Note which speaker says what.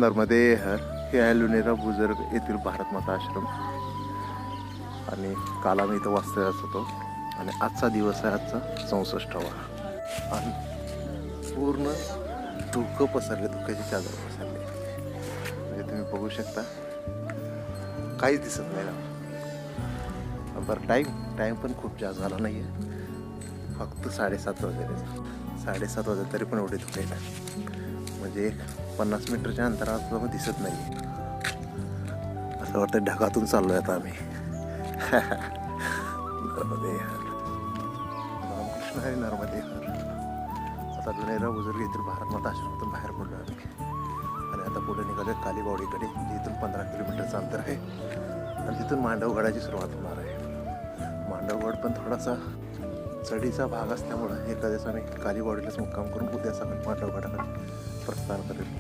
Speaker 1: नर्मदे हर हे आहे लुनेरा बुजुर्ग येथील भारत माता आश्रम. आणि काल आम्ही इथं वाचताच होतो आणि आजचा दिवस आहे आजचा 64वा. आणि पूर्ण धुकं पसरले, धुक्याची चादर पसरले. म्हणजे तुम्ही बघू शकता काहीच दिसत नाही ना. बरं टाईम पण खूप जास्त झाला नाही आहे, फक्त 7:30 वाजले. 7:30 वाजले तरी पण एवढे धुके नाही. म्हणजे 50 मीटरच्या अंतरात मग दिसत नाही. असं वाटतं ढगातून चाललोय आता आम्ही. नर्मदे हर, रामकृष्ण हरी, नर्मदे हर. आता लुनेरा बुजुर्ग येथील भारत माता आश्रमातून बाहेर पडलो आम्ही आणि आता पुढे निघालो कालीबावडीकडे. इथून 15 किलोमीटरचं अंतर आहे आणि तिथून मांडवगडाची सुरुवात होणार आहे. मांडवगड पण थोडासा चढीचा भाग असल्यामुळं एका दिवस आम्ही कालीबावडीलाच मुक्काम करून उद्या सकाळी मांडवगडाकडे प्रस्थान करेल.